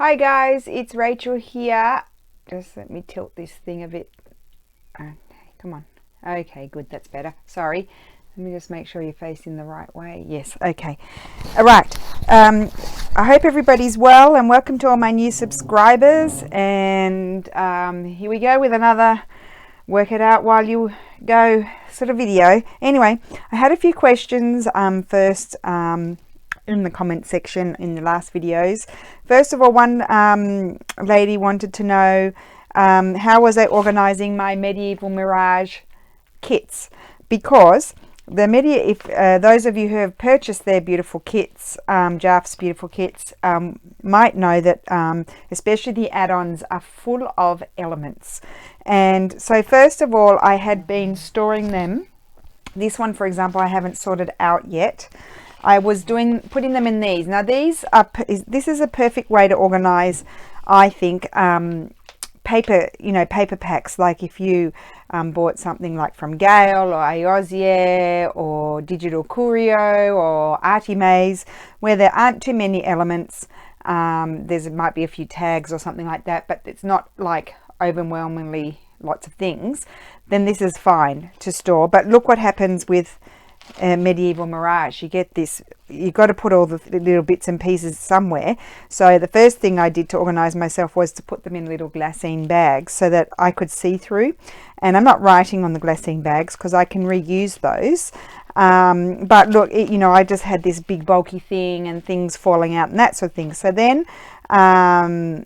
Hi guys, it's Rachel here. Just let me tilt this thing a bit. Okay, come on. Okay, good, that's better. Sorry. Let me just make sure you're facing the right way. Yes, okay. All right. I hope everybody's well and welcome to all my new subscribers. And here we go with another work it out while you go sort of video. Anyway, I had a few questions first in the comment section in the last videos. First of all, one lady wanted to know how was I organizing my medieval mirage kits, because the if those of you who have purchased their beautiful kits, Jaff's beautiful kits, might know that especially the add-ons are full of elements. And so first of all, I had been storing them. This one, for example, I haven't sorted out yet. I was putting them in these. Now these are, this is a perfect way to organize, I think, paper, paper packs. Like if you bought something like from Gale or Ayozier or Digital Curio or Artimaze, where there aren't too many elements. There might be a few tags or something like that, but it's not like overwhelmingly lots of things. Then this is fine to store. But look what happens with medieval mirage. You get this, you've got to put all the little bits and pieces somewhere. So the first thing I did to organize myself was to put them in little glassine bags so that I could see through. And I'm not writing on the glassine bags because I can reuse those. But look, I just had this big bulky thing and things falling out and that sort of thing. So then a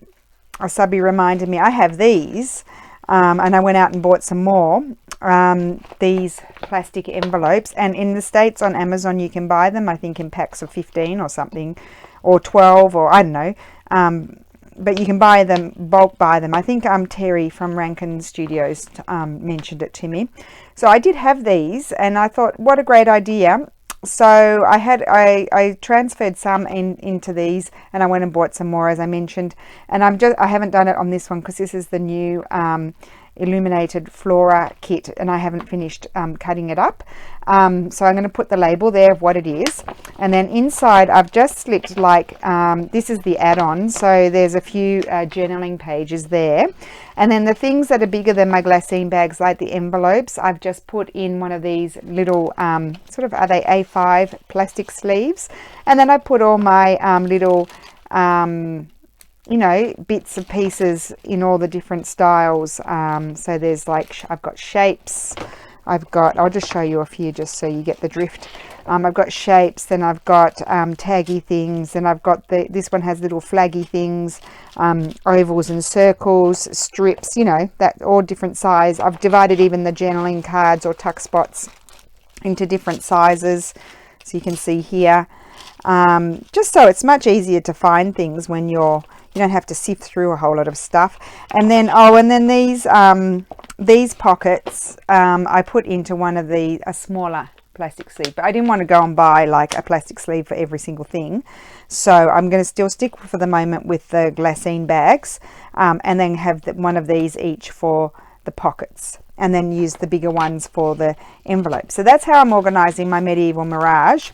subby reminded me I have these, and I went out and bought some more. These plastic envelopes, and in the States on Amazon you can buy them, I think in packs of 15 or something, or 12, or I don't know, but you can buy them, bulk buy them. I think Terry from Rankin Studios mentioned it to me. So I did have these and I thought what a great idea. So I transferred some into these, and I went and bought some more, as I mentioned. And I haven't done it on this one because this is the new illuminated flora kit, and I haven't finished cutting it up. So I'm going to put the label there of what it is, and then inside I've just slipped like this is the add-on, so there's a few journaling pages there, and then the things that are bigger than my glassine bags, like the envelopes, I've just put in one of these little sort of, are they A5 plastic sleeves, and then I put all my little bits and pieces in all the different styles. So there's like, I've got shapes, I'll just show you a few just so you get the drift. I've got shapes, then I've got taggy things, then I've got this one has little flaggy things, ovals and circles, strips, that all different size. I've divided even the journaling cards or tuck spots into different sizes, so you can see here, just so it's much easier to find things when you don't have to sift through a whole lot of stuff. And then these pockets I put into one of a smaller plastic sleeve, but I didn't want to go and buy like a plastic sleeve for every single thing, so I'm going to still stick for the moment with the glassine bags, and then have one of these each for the pockets, and then use the bigger ones for the envelope. So that's how I'm organizing my medieval mirage.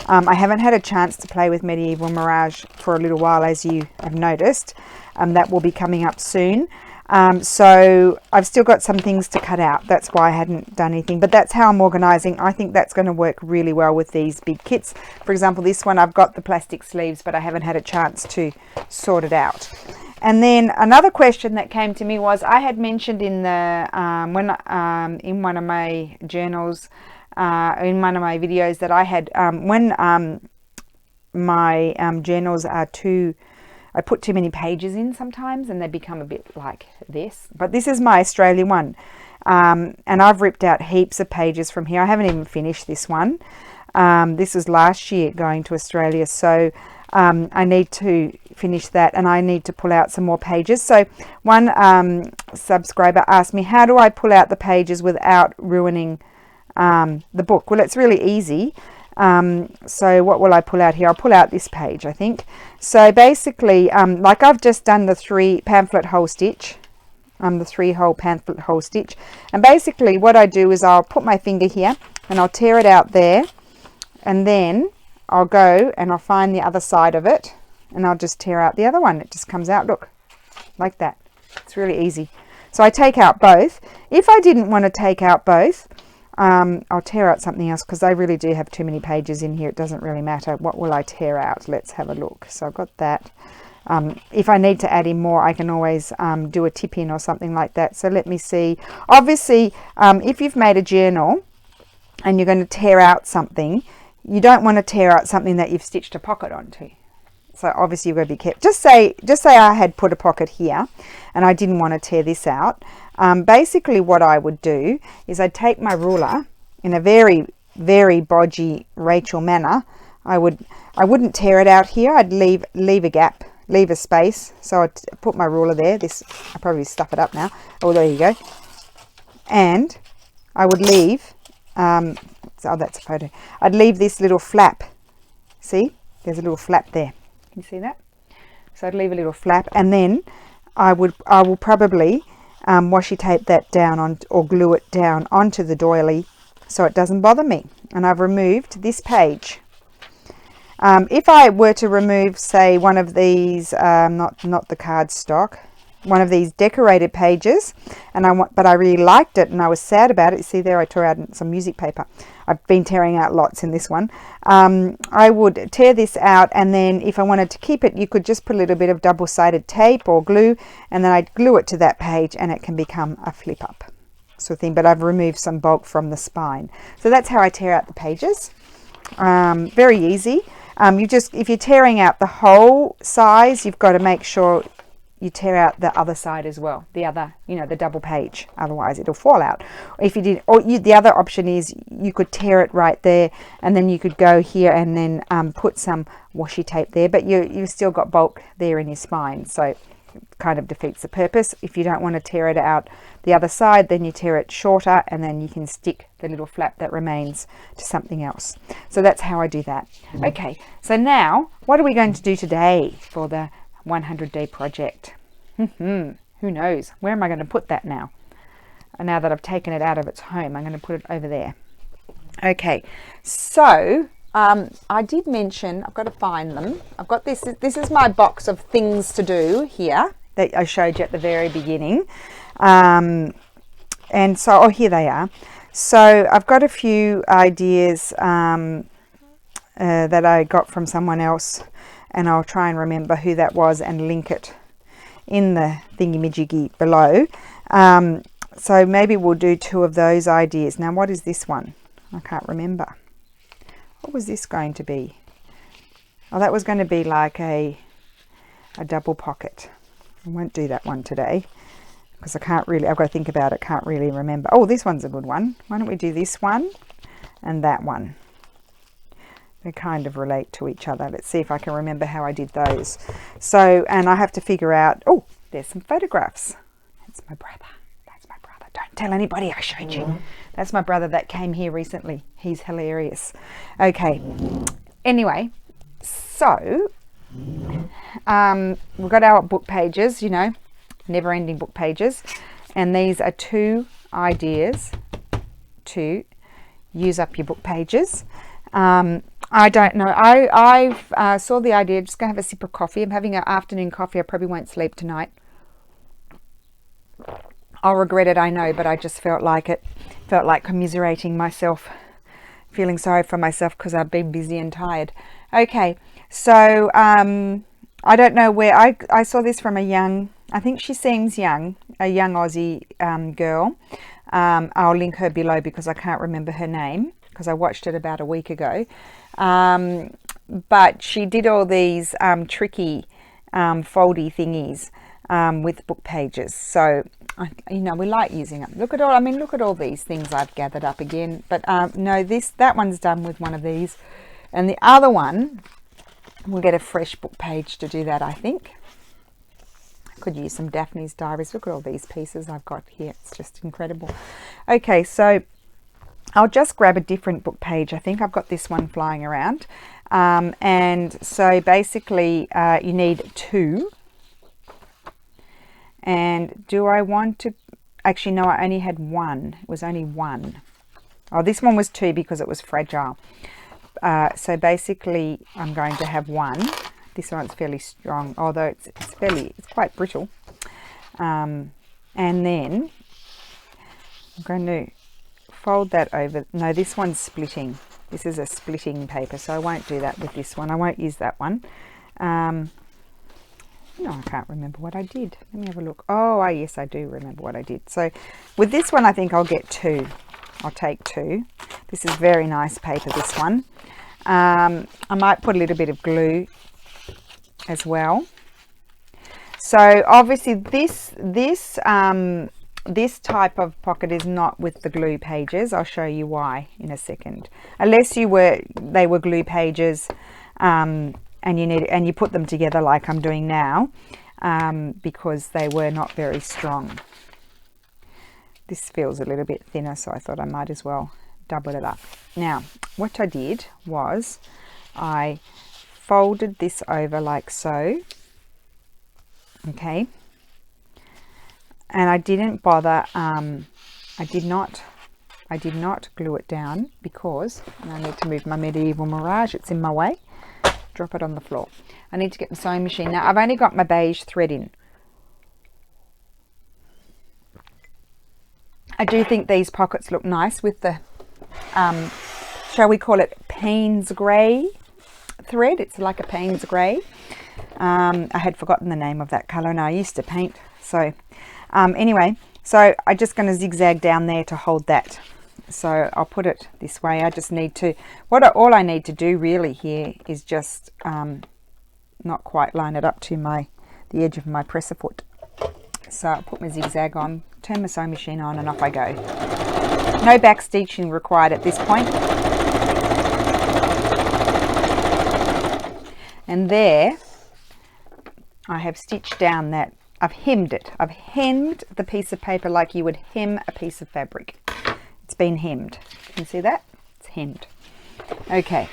I haven't had a chance to play with medieval mirage for a little while, as you have noticed. That will be coming up soon. So I've still got some things to cut out. That's why I hadn't done anything, but that's how I'm organizing. I think that's going to work really well with these big kits. For example, this one, I've got the plastic sleeves, but I haven't had a chance to sort it out. And then another question that came to me was, I had mentioned in the in one of my journals, in one of my videos, that I had when my journals are I put too many pages in sometimes, and they become a bit like this. But this is my Australian one, and I've ripped out heaps of pages from here. I haven't even finished this one. This was last year going to Australia, so I need to finish that, and I need to pull out some more pages. So one subscriber asked me, how do I pull out the pages without ruining the book? Well, it's really easy. So what will I pull out here? I'll pull out this page, I think. So basically, like I've just done the 3 pamphlet hole stitch, the 3-hole pamphlet hole stitch, and basically what I do is I'll put my finger here and I'll tear it out there, and then I'll go and I'll find the other side of it, and I'll just tear out the other one. It just comes out, look, like that. It's really easy. So I take out both. If I didn't want to take out both, I'll tear out something else because I really do have too many pages in here. It doesn't really matter. What will I tear out? Let's have a look. So I've got that. If I need to add in more, I can always do a tip in or something like that. So let me see. Obviously, if you've made a journal and you're going to tear out something, you don't want to tear out something that you've stitched a pocket onto. So obviously you've got to be careful. Just say I had put a pocket here and I didn't want to tear this out. Basically what I would do is I'd take my ruler in a very, very bodgy Rachel manner. I wouldn't tear it out here. I'd leave a gap, leave a space. So I'd put my ruler there. I probably stuff it up now. Oh, there you go. And I would leave, oh, that's a photo. I'd leave this little flap. See, there's a little flap there. Can you see that? So I'd leave a little flap, and then I will probably washi tape that down on, or glue it down onto the doily so it doesn't bother me. And I've removed this page. If I were to remove, say, one of these, not the cardstock, one of these decorated pages, but I really liked it and I was sad about it. You see there, I tore out some music paper. I've been tearing out lots in this one. I would tear this out, and then if I wanted to keep it, you could just put a little bit of double-sided tape or glue, and then I'd glue it to that page and it can become a flip up sort of thing. But I've removed some bulk from the spine. So that's how I tear out the pages. Very easy. If you're tearing out the whole size, you've got to make sure you tear out the other side as well, the other, the double page, otherwise it'll fall out. If you did, the other option is you could tear it right there, and then you could go here and then put some washi tape there, but you've still got bulk there in your spine, so it kind of defeats the purpose. If you don't want to tear it out the other side, then you tear it shorter, and then you can stick the little flap that remains to something else. So that's how I do that. Okay, so now what are we going to do today for the 100-day project? Who knows? Where am I going to put that now? And now that I've taken it out of its home, I'm going to put it over there. Okay, so I did mention, I've got to find them. I've got this is my box of things to do here that I showed you at the very beginning. And so, oh, here they are. So I've got a few ideas that I got from someone else, and I'll try and remember who that was and link it in the thingy-majiggy below. So maybe we'll do 2 of those ideas. Now, what is this one? I can't remember. What was this going to be? Oh, that was going to be like a double pocket. I won't do that one today because I've got to think about it, can't really remember. Oh, this one's a good one. Why don't we do this one and that one? They kind of relate to each other. Let's see if I can remember how I did those. So, and I have to figure out, oh, there's some photographs. That's my brother. That's my brother. Don't tell anybody I showed you. That's my brother that came here recently. He's hilarious. Okay. Anyway, so we've got our book pages, never-ending book pages. And these are 2 ideas to use up your book pages. I don't know. I saw the idea. Just going to have a sip of coffee. I'm having an afternoon coffee. I probably won't sleep tonight. I'll regret it, I know, but I just felt like it. Felt like commiserating myself, feeling sorry for myself because I've been busy and tired. Okay, so I don't know where I saw this from I think she seems young, a young Aussie girl. I'll link her below because I can't remember her name, because I watched it about a week ago. But she did all these tricky foldy thingies with book pages. So, we like using them. Look at all these things I've gathered up again. But no, that one's done with one of these. And the other one, we'll get a fresh book page to do that, I think. I could use some Daphne's Diaries. Look at all these pieces I've got here. It's just incredible. Okay, so I'll just grab a different book page. I think I've got this one flying around. And so basically you need 2. And do I want to, actually no, I only had 1. It was only 1. Oh, this one was 2 because it was fragile. So basically I'm going to have 1. This one's fairly strong, although it's quite brittle. And then I'm going to fold that over. No, this one's splitting. This is a splitting paper, so I won't do that with this one. I won't use that one. No, I can't remember what I did. Let me have a look. Oh, yes, I do remember what I did. So with this one, I think I'll get 2. I'll take 2. This is very nice paper, this one. I might put a little bit of glue as well. So obviously this type of pocket is not with the glue pages. I'll show you why in a second. Unless they were glue pages, and you put them together like I'm doing now, because they were not very strong. This feels a little bit thinner, so I thought I might as well double it up. Now, what I did was I folded this over like so, okay, and I didn't bother. I did not glue it down because I need to move my medieval mirage. It's in my way. Drop it on the floor. I need to get the sewing machine. Now I've only got my beige thread in. I do think these pockets look nice with the shall we call it Payne's grey thread. It's like a Payne's grey. I had forgotten the name of that color and I used to paint. So anyway, so I'm just going to zigzag down there to hold that. So I'll put it this way. I just need to, all I need to do really here is just not quite line it up to the edge of my presser foot. So I'll put my zigzag on, turn my sewing machine on, and off I go. No back stitching required at this point. And there I have stitched down that, I've hemmed it. I've hemmed the piece of paper like you would hem a piece of fabric. It's been hemmed. You can see that? It's hemmed. Okay.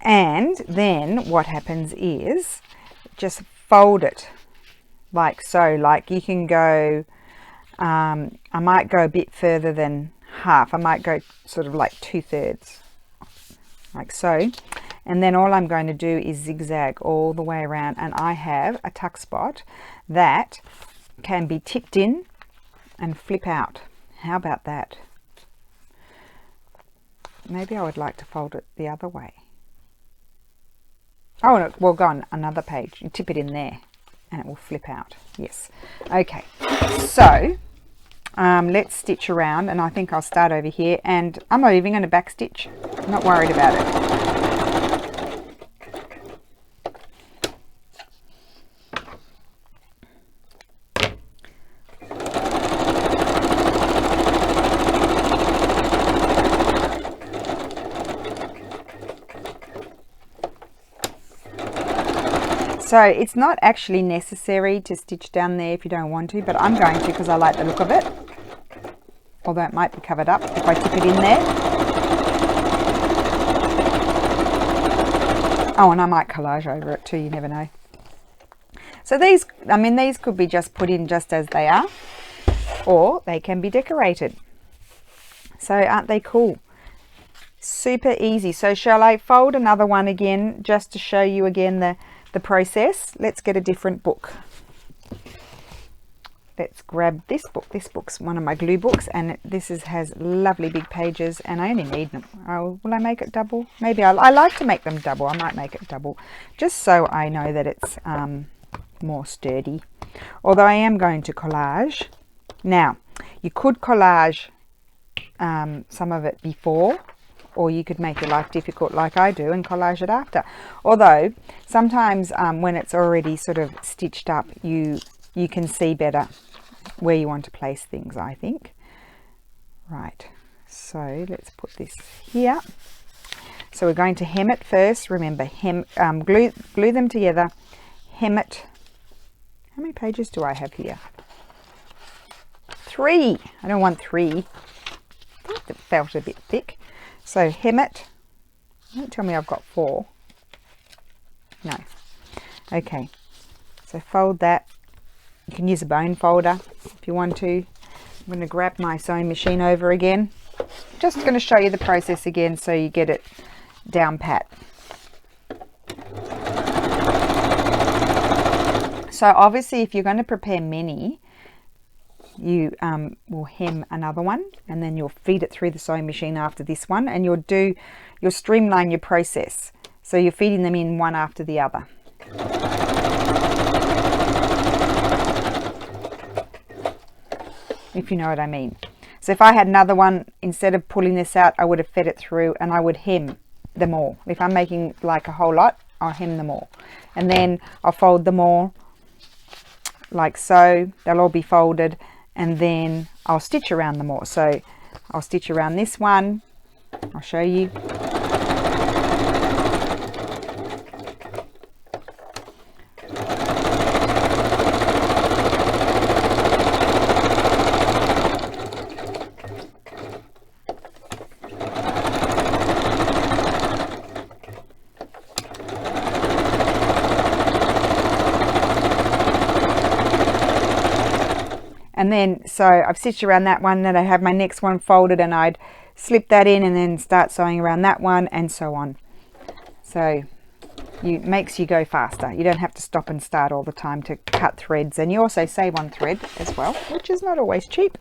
And then what happens is just fold it like so. Like you can go, I might go a bit further than half. I might go sort of like 2/3, like so. And then all I'm going to do is zigzag all the way around. And I have a tuck spot that can be tipped in and flip out. How about that? Maybe I would like to fold it the other way. Oh, no, we'll go on another page. You tip it in there and it will flip out. Yes. Okay. So let's stitch around, and I think I'll start over here, and I'm not even going to back stitch. I'm not worried about it. So it's not actually necessary to stitch down there if you don't want to, but I'm going to because I like the look of it. Although it might be covered up if I tip it in there. Oh, and I might collage over it too, you never know. So these, I mean, these could be just put in just as they are, or they can be decorated. So aren't they cool? Super easy. So shall I fold another one again just to show you again the process? Let's get a different book. Let's grab this book. This book's one of my glue books, and has lovely big pages, and I only need them. Oh, will I make it double? Maybe I like to make them double. I might make it double just so I know that it's more sturdy. Although I am going to collage. Now, you could collage some of it before, or you could make your life difficult like I do and collage it after. Although sometimes when it's already sort of stitched up, you can see better where you want to place things, I think. Right, so let's put this here. So we're going to hem it first. Remember, hem, glue them together, hem it. How many pages do I have here? 3. I don't want 3. I thought it felt a bit thick. So hem it. Don't tell me I've got 4. No. Okay. So fold that. You can use a bone folder if you want to. I'm going to grab my sewing machine over again. Just going to show you the process again so you get it down pat. So obviously if you're going to prepare many, you will hem another one, and then you'll feed it through the sewing machine after this one, and you'll streamline your process. So you're feeding them in one after the other. If you know what I mean. So if I had another one, instead of pulling this out, I would have fed it through and I would hem them all. If I'm making like a whole lot, I'll hem them all. And then I'll fold them all like so. They'll all be folded, and then I'll stitch around them all. So I'll stitch around this one. I'll show you. And then, so I've stitched around that one, then I have my next one folded, and I'd slip that in and then start sewing around that one, and so on. So it makes you go faster. You don't have to stop and start all the time to cut threads, and you also save on thread as well, which is not always cheap.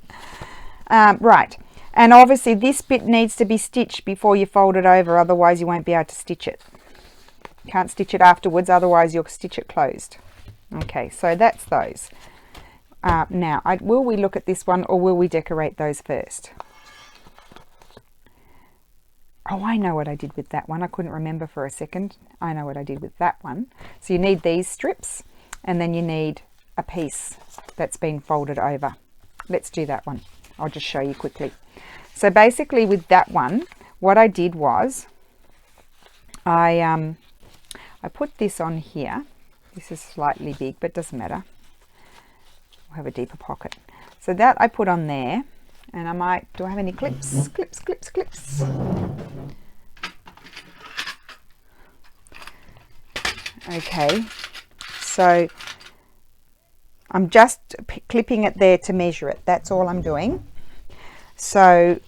Right, and obviously this bit needs to be stitched before you fold it over, otherwise you won't be able to stitch it. You can't stitch it afterwards, otherwise you'll stitch it closed. Okay, so that's those. Now, will we look at this one, or will we decorate those first? Oh, I know what I did with that one. I couldn't remember for a second. I know what I did with that one. So you need these strips, and then you need a piece that's been folded over. Let's do that one. I'll just show you quickly. So basically with that one, what I did was I put this on here. This is slightly big, but doesn't matter. We'll have a deeper pocket. So that I put on there, and I might, do I have any clips? Clips, clips, clips. Okay, so I'm just clipping it there to measure it. That's all I'm doing. So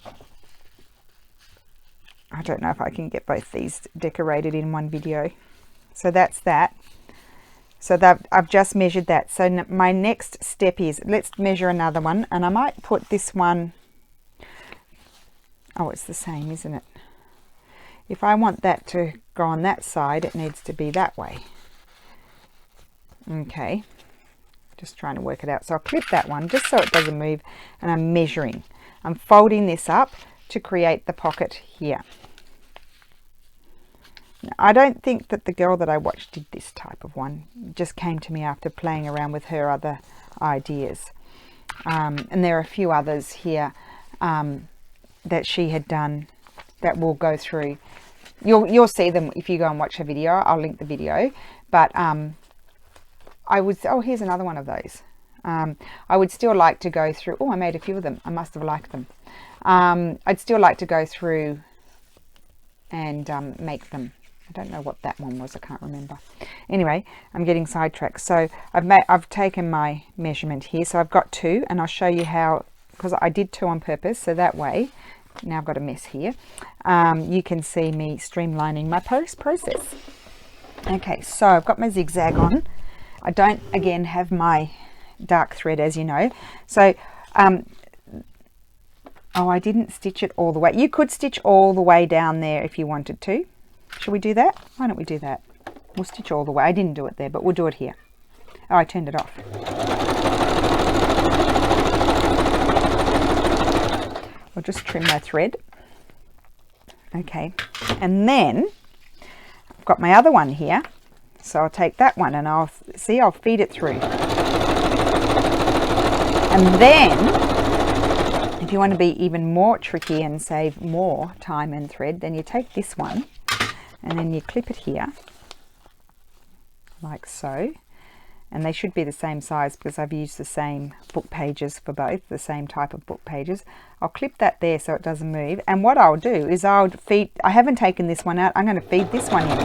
I don't know if I can get both these decorated in one video. So that's that. So I've just measured that. So my next step is, let's measure another one, and I might put this one, oh, it's the same, isn't it? If I want that to go on that side, it needs to be that way. Okay, just trying to work it out. So I'll clip that one just so it doesn't move, and I'm measuring. I'm folding this up to create the pocket here. I don't think that the girl that I watched did this type of one. It just came to me after playing around with her other ideas. And there are a few others here that she had done that we'll go through. You'll see them if you go and watch her video. I'll link the video. But I would, oh, here's another one of those. I would still like to go through, oh, I made a few of them. I must have liked them. I'd still like to go through and make them. I don't know what that one was, I can't remember. Anyway, I'm getting sidetracked. So I've taken my measurement here. So I've got 2, and I'll show you how, because I did 2 on purpose. So that way, now I've got a mess here. You can see me streamlining my process. Okay, so I've got my zigzag on. I don't, again, have my dark thread, as you know. So, oh, I didn't stitch it all the way. You could stitch all the way down there if you wanted to. Should we do that? Why don't we do that? We'll stitch all the way. I didn't do it there, but we'll do it here. Oh, I turned it off. I'll just trim my thread. Okay, and then I've got my other one here. So I'll take that one and I'll feed it through. And then, if you want to be even more tricky and save more time and thread, then you take this one and then you clip it here, like so. And they should be the same size because I've used the same book pages for both, the same type of book pages. I'll clip that there so it doesn't move. And what I'll do is I'll feed, I haven't taken this one out, I'm going to feed this one in.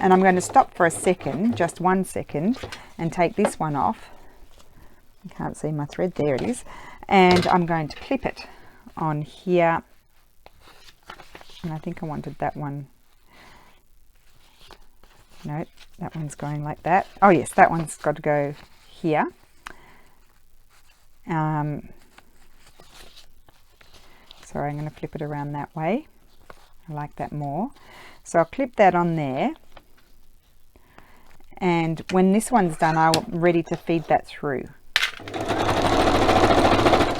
And I'm going to stop for a second, just 1 second, and take this one off. You can't see my thread, there it is. And I'm going to clip it on here. And I think I wanted that one No, that one's going like that. Oh yes, that one's got to go here. Sorry, I'm going to flip it around that way. I like that more. So I'll clip that on there. And when this one's done, I'm ready to feed that through.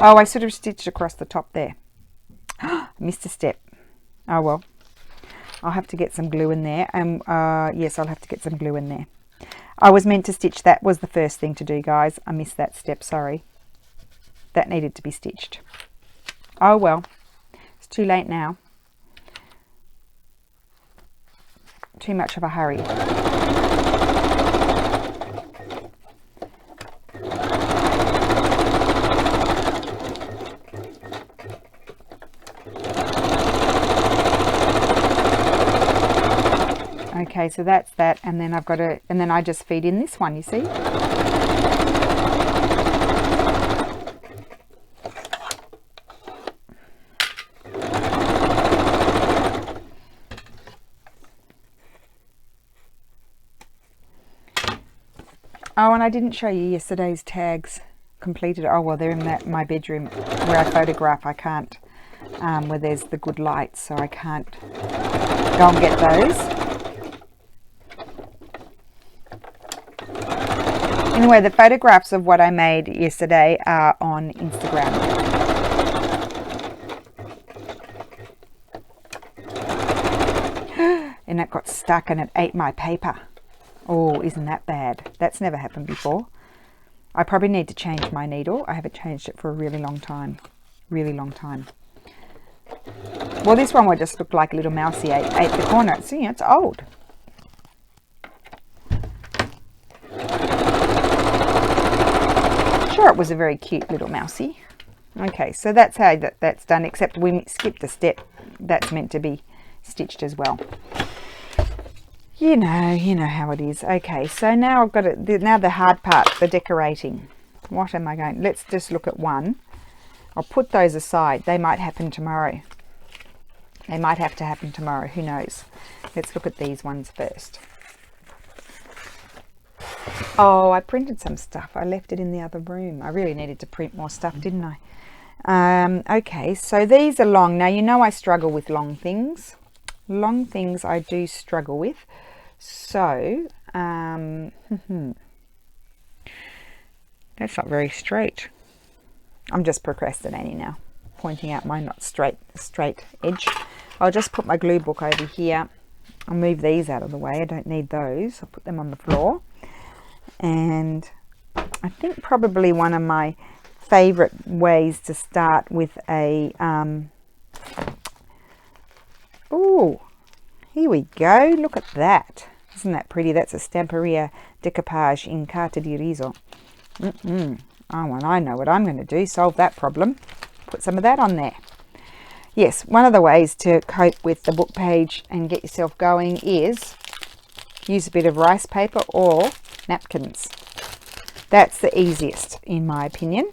Oh, I sort of stitched across the top there. Missed a step. Oh well. I'll have to get some glue in there. Yes, I'll have to get some glue in there. I was meant to stitch. That was the first thing to do, guys. I missed that step, sorry. That needed to be stitched. Oh well. It's too late now. Too much of a hurry. Okay, so that's that, and then I've got to, and then I just feed in this one, you see? Oh, and I didn't show you yesterday's tags completed. Oh, well, they're in my bedroom where I photograph. I can't, where there's the good light, so I can't go and get those. Anyway, the photographs of what I made yesterday are on Instagram. And it got stuck and it ate my paper. Oh, isn't that bad? That's never happened before. I probably need to change my needle. I haven't changed it for a really long time. Really long time. Well, this one would just look like a little mousey ate the corner. See, it's old. Sure, it was a very cute little mousey. Okay, so that's how that's done, except we skipped a step. That's meant to be stitched as well. You know how it is. Okay, so now I've got it. Now the hard part, the decorating. What am I going? Let's just look at one. I'll put those aside. They might happen tomorrow. They might have to happen tomorrow. Who knows? Let's look at these ones first. Oh, I printed some stuff. I left it in the other room. I really needed to print more stuff, didn't I? Okay, so these are long. Now, you know I struggle with long things. Long things I do struggle with. So, that's not very straight. I'm just procrastinating now, pointing out my not straight edge. I'll just put my glue book over here. I'll move these out of the way. I don't need those. I'll put them on the floor. And I think probably one of my favorite ways to start with a oh, here we go. Look at that. Isn't that pretty? That's a Stamperia decoupage in carta di riso. Oh, well, I know what I'm going to do. Solve that problem. Put some of that on there. Yes, one of the ways to cope with the book page and get yourself going is use a bit of rice paper or napkins. That's the easiest, in my opinion.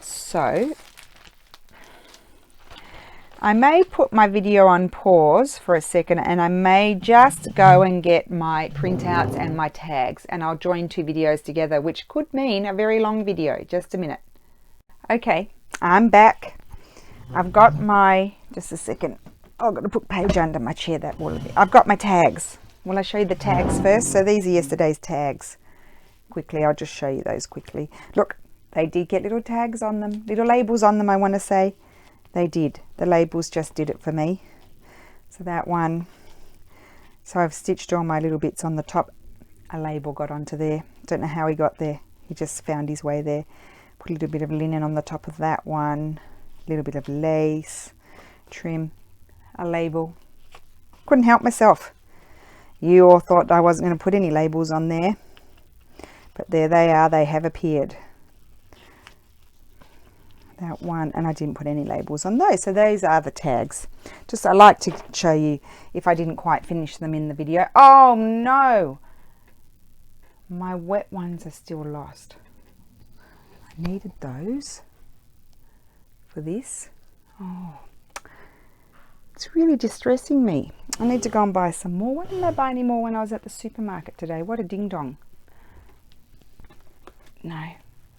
So I may put my video on pause for a second, and I may just go and get my printouts and my tags, and I'll join two videos together, which could mean a very long video. Just a minute. Okay, I'm back. I've got my, just a second. I've got to put page under my chair. That will be. I've got my tags. Will I show you the tags first? So these are yesterday's tags. Quickly, I'll just show you those quickly. Look, they did get little tags on them, little labels on them, I want to say. They did. The labels just did it for me. So that one. So I've stitched all my little bits on the top. A label got onto there. Don't know how he got there. He just found his way there. Put a little bit of linen on the top of that one. A little bit of lace, trim, a label. Couldn't help myself. You all thought I wasn't going to put any labels on there. But there they are. They have appeared. That one, and I didn't put any labels on those, so those are the tags. Just I like to show you if I didn't quite finish them in the video. Oh no, my wet ones are still lost. I needed those for this. Oh, It's really distressing me. I need to go and buy some more. Why didn't I buy any more when I was at the supermarket today? What a ding dong. No,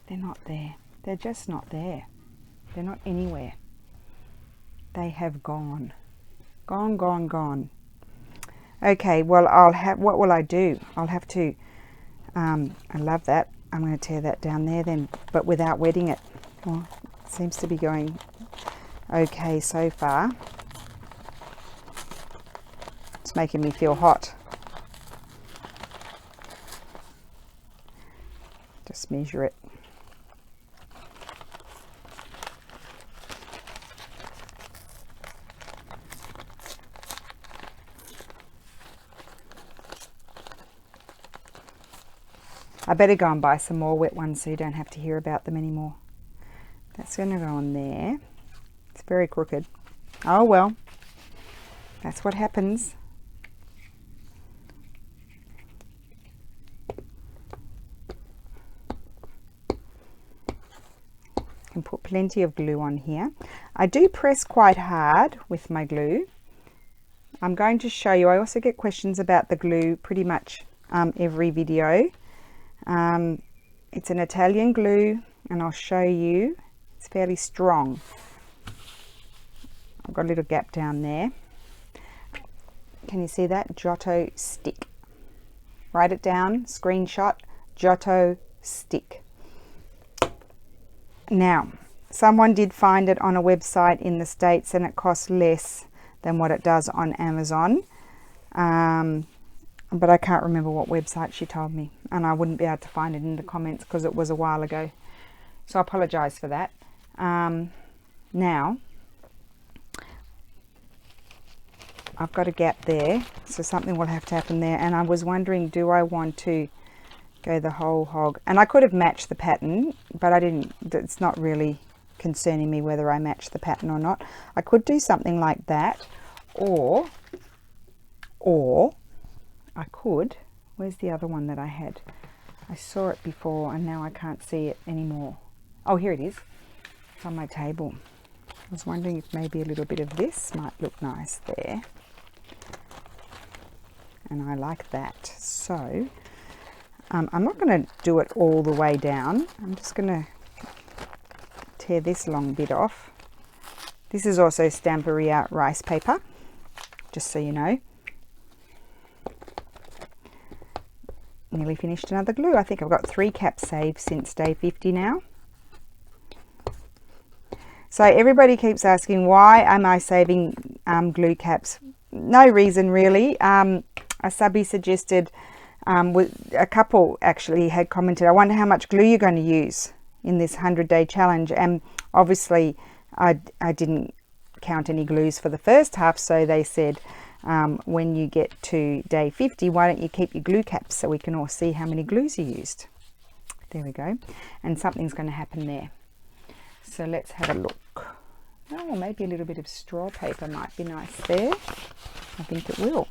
they're not there. They're just not there. They're not anywhere. They have gone. Gone, gone, gone. Okay, well, what will I do? I'll have to, I love that. I'm going to tear that down there then, but without wetting it. Well, it seems to be going okay so far. It's making me feel hot. Just measure it. I better go and buy some more wet ones so you don't have to hear about them anymore. That's going to go on there. It's very crooked. Oh well, that's what happens. Can put plenty of glue on here. I do press quite hard with my glue. I'm going to show you. I also get questions about the glue pretty much every video. It's an Italian glue, and I'll show you. It's fairly strong. I've got a little gap down there. Can you see that? Giotto stick. Write it down, screenshot, Giotto stick. Now, someone did find it on a website in the States, and it costs less than what it does on Amazon. But I can't remember what website she told me, and I wouldn't be able to find it in the comments because it was a while ago. So I apologize for that. Now, I've got a gap there, so something will have to happen there. And I was wondering, do I want to go the whole hog? And I could have matched the pattern, but I didn't. It's not really concerning me whether I match the pattern or not. I could do something like that, or I could, where's the other one that I had? I saw it before and now I can't see it anymore. Oh, here it is. It's on my table. I was wondering if maybe a little bit of this might look nice there. And I like that. So, I'm not going to do it all the way down. I'm just going to tear this long bit off. This is also Stamperia rice paper, just so you know. Nearly finished another glue. I think I've got 3 caps saved since day 50 now. So everybody keeps asking, why am I saving glue caps? No reason really. A subby suggested, a couple actually had commented, I wonder how much glue you're going to use in this 100-day challenge. And obviously I didn't count any glues for the first half, so they said, when you get to day 50, why don't you keep your glue caps so we can all see how many glues you used. There we go. And something's going to happen there. So let's have a look. Oh, maybe a little bit of straw paper might be nice there. I think it will.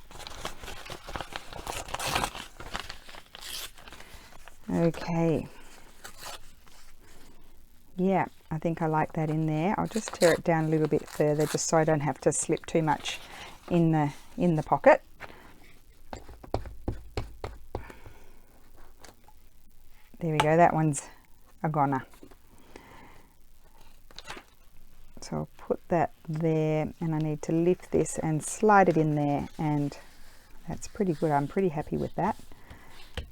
Okay. Yeah, I think I like that in there. I'll just tear it down a little bit further just so I don't have to slip too much in the pocket. There we go, that one's a goner. So I'll put that there, and I need to lift this and slide it in there, and that's pretty good. I'm pretty happy with that.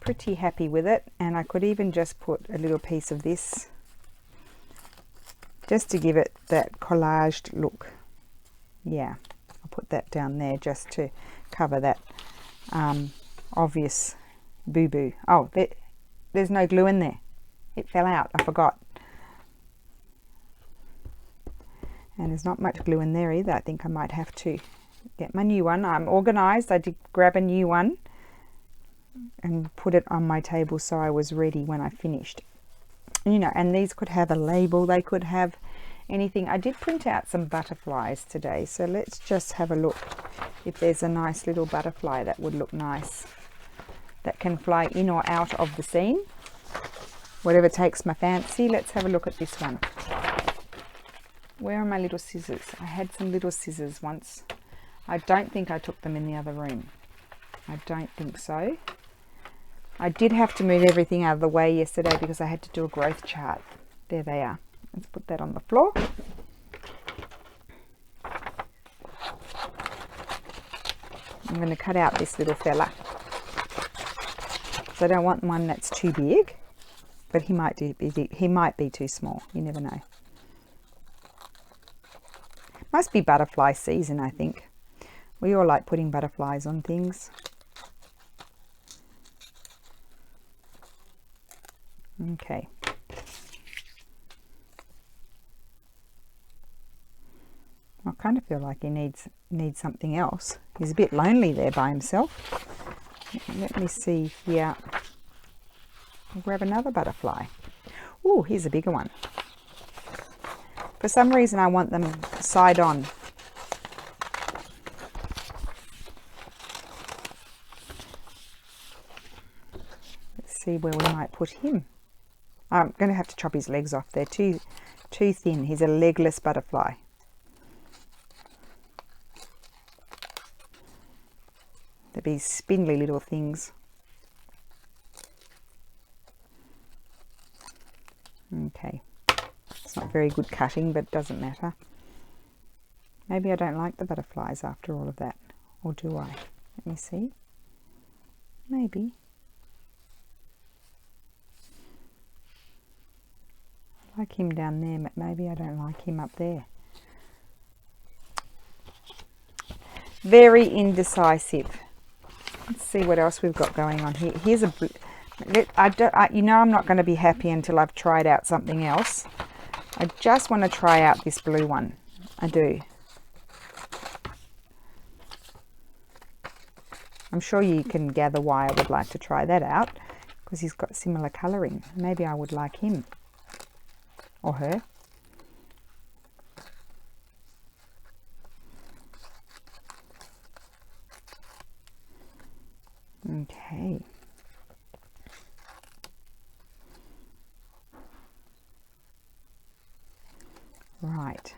Pretty happy with it. And I could even just put a little piece of this just to give it that collaged look. Yeah. Put that down there just to cover that obvious boo-boo. Oh, there's no glue in there. It fell out. I forgot. And there's not much glue in there either. I think I might have to get my new one. I'm organized. I did grab a new one and put it on my table so I was ready when I finished. You know, and these could have a label. They could have anything. I did print out some butterflies today, so let's just have a look if there's a nice little butterfly that would look nice, that can fly in or out of the scene, whatever takes my fancy. Let's have a look at this one. Where are my little scissors? I had some little scissors once. I don't think I took them in the other room. I don't think so. I did have to move everything out of the way yesterday because I had to do a growth chart. There they are. Let's put that on the floor. I'm going to cut out this little fella. So I don't want one that's too big, but he might be too small. You never know. Must be butterfly season, I think. We all like putting butterflies on things. Okay. I kind of feel like he needs something else. He's a bit lonely there by himself. Let me see here. I'll grab another butterfly. Oh, here's a bigger one. For some reason I want them side on. Let's see where we might put him. I'm going to have to chop his legs off. They're too thin. He's a legless butterfly. They'd be spindly little things. Okay. It's not very good cutting, but it doesn't matter. Maybe I don't like the butterflies after all of that. Or do I? Let me see. Maybe. I like him down there, but maybe I don't like him up there. Very indecisive. Let's see what else we've got going on here. Here's a... you know I'm not going to be happy until I've tried out something else. I just want to try out this blue one. I do. I'm sure you can gather why I would like to try that out, because he's got similar colouring. Maybe I would like him. Or her. Okay. Right.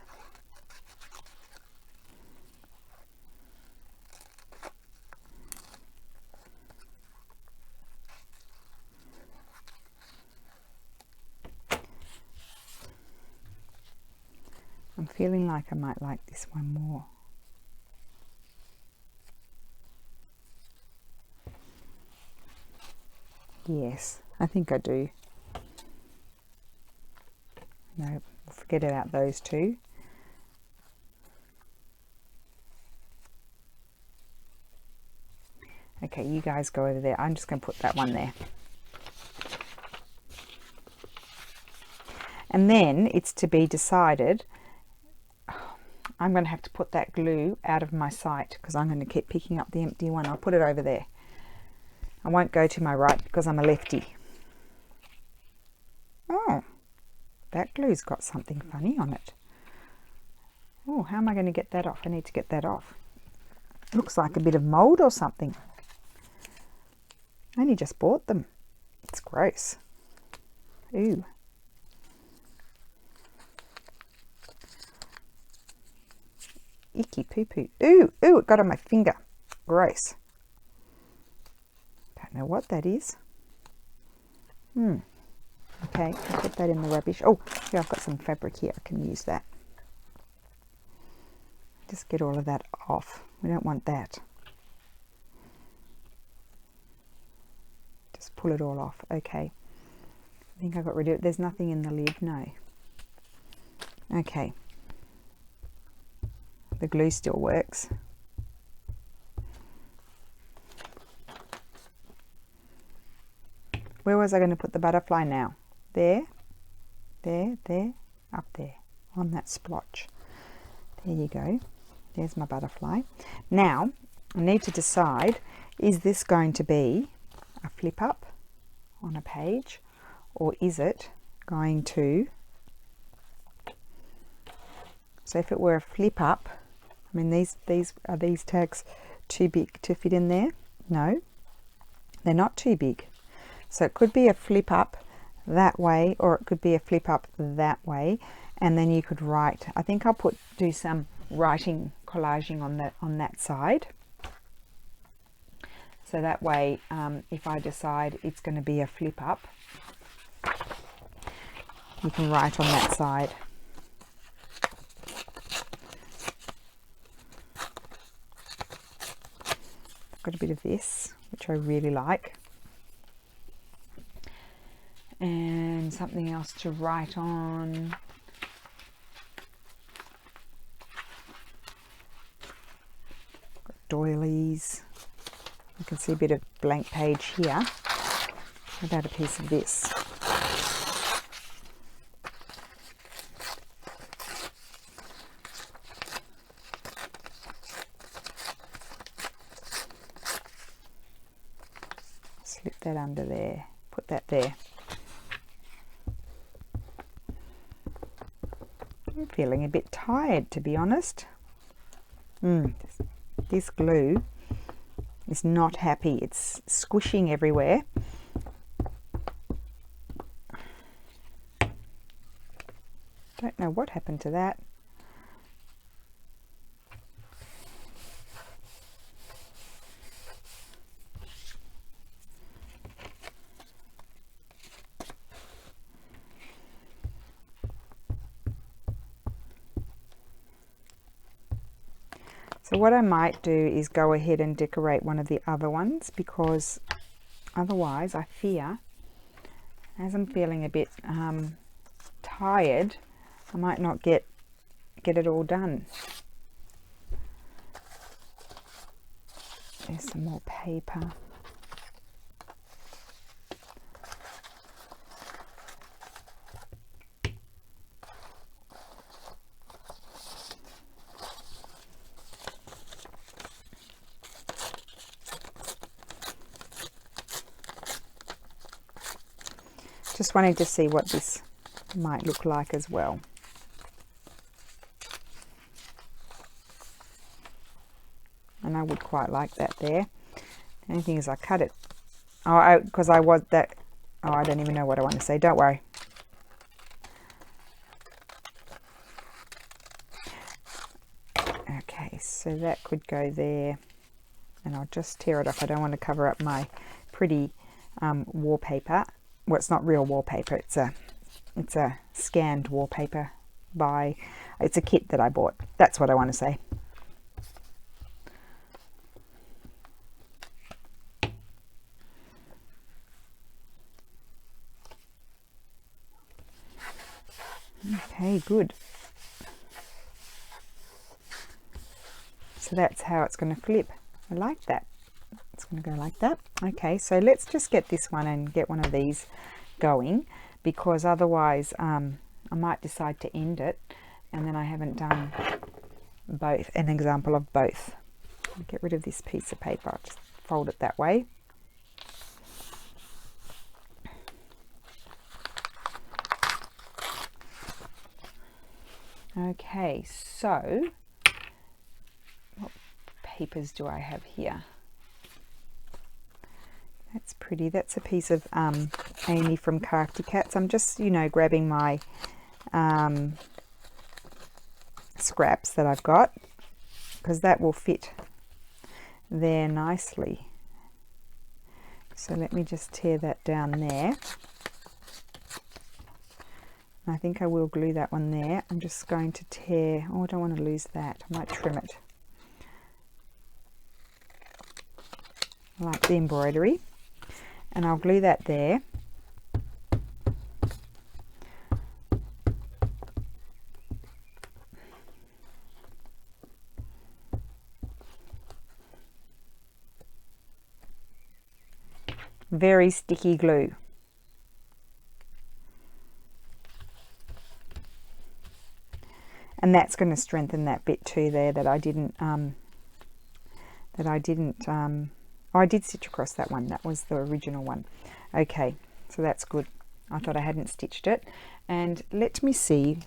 I'm feeling like I might like this one more. Yes, I think I do. No, we'll forget about those two. Okay, you guys go over there. I'm just going to put that one there. And then it's to be decided. I'm going to have to put that glue out of my sight because I'm going to keep picking up the empty one. I'll put it over there. I won't go to my right because I'm a lefty. Oh, that glue's got something funny on it. Oh, how am I going to get that off? I need to get that off. Looks like a bit of mold or something. I only just bought them. It's gross. Ooh. Icky poo poo. Ooh, ooh, it got on my finger. Gross. Don't know what that is. Okay, I'll put that in the rubbish. Oh, yeah, I've got some fabric here. I can use that. Just get all of that off. We don't want that. Just pull it all off. Okay. I think I got rid of it. There's nothing in the lid. No. Okay. The glue still works. Where was I going to put the butterfly now? There, there, there, up there, on that splotch. There you go. There's my butterfly. Now, I need to decide, is this going to be a flip up on a page, or is it going to... So if it were a flip up, I mean, are these tags too big to fit in there? No, they're not too big. So it could be a flip up that way, or it could be a flip up that way, and then you could write, I think I'll do some collaging on that side. So that way, if I decide it's going to be a flip up, you can write on that side. I've got a bit of this, which I really like. And something else to write on. Got doilies. You can see a bit of blank page here. How about a piece of this? Slip that under there, put that there. I'm feeling a bit tired, to be honest. This glue is not happy. It's squishing everywhere. Don't know what happened to that. So what I might do is go ahead and decorate one of the other ones, because otherwise I fear, as I'm feeling a bit tired, I might not get it all done. There's some more paper. Just wanting to see what this might look like as well. And I would quite like that there. The only thing is I cut it. Oh, because I was that. Oh, I don't even know what I want to say. Don't worry. Okay, so that could go there. And I'll just tear it off. I don't want to cover up my pretty wallpaper. Well, it's not real wallpaper. It's a scanned wallpaper it's a kit that I bought. That's what I want to say. Okay, good. So that's how it's going to flip. I like that. It's going to go like that. Okay, so let's just get this one and get one of these going, because otherwise I might decide to end it and then I haven't done both, an example of both. I'll get rid of this piece of paper. I'll just fold it that way. Okay, so what papers do I have here? That's pretty. That's a piece of Amy from Character Cats. I'm just, grabbing my scraps that I've got, because that will fit there nicely. So let me just tear that down there. I think I will glue that one there. I'm just going to tear, oh, I don't want to lose that. I might trim it. I like the embroidery. And I'll glue that there. Very sticky glue. And that's going to strengthen that bit too there that I didn't oh, I did stitch across that one. That was the original one. Okay, so that's good. I thought I hadn't stitched it. And let me see.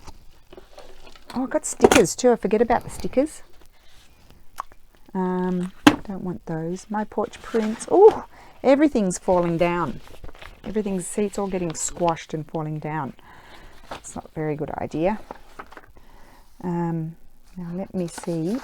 Oh, I got stickers too. I forget about the stickers. Don't want those. My porch prints. Oh, everything's falling down. See, it's all getting squashed and falling down. It's not a very good idea. Now let me see.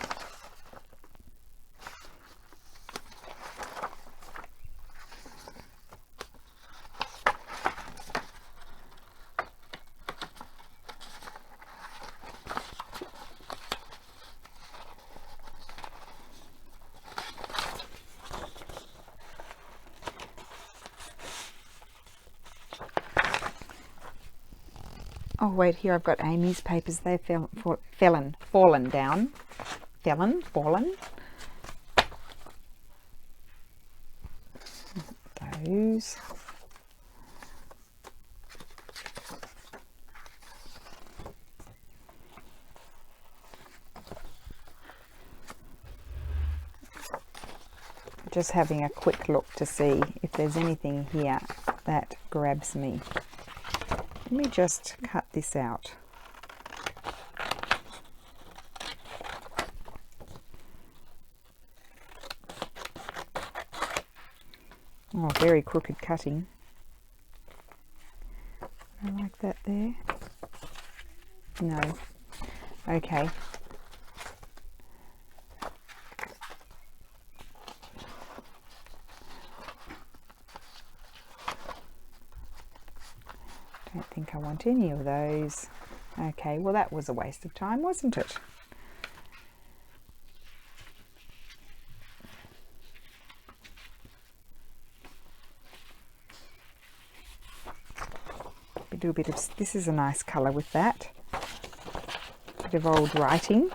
Oh wait, here I've got Amy's papers. They've fallen down. Fallen. Those. Just having a quick look to see if there's anything here that grabs me. Let me just cut this out. Oh, very crooked cutting. I like that there. No. Okay. Don't think I want any of those. Okay, well that was a waste of time, wasn't it? Do a bit of, this is a nice colour with that. Bit of old writing.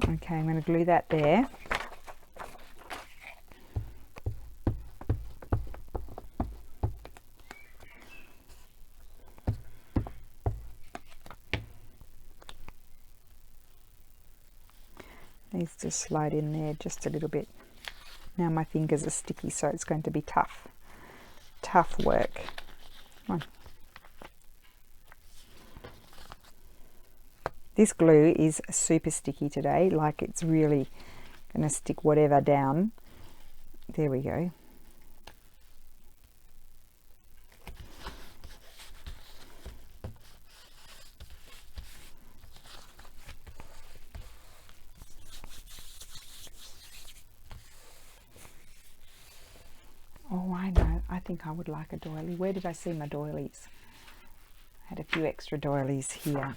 Okay, I'm going to glue that there. Needs to slide in there just a little bit. Now my fingers are sticky, so it's going to be tough. Tough work. Come on. This glue is super sticky today, like it's really going to stick whatever down. There we go. Oh, I know. I think I would like a doily. Where did I see my doilies? I had a few extra doilies here.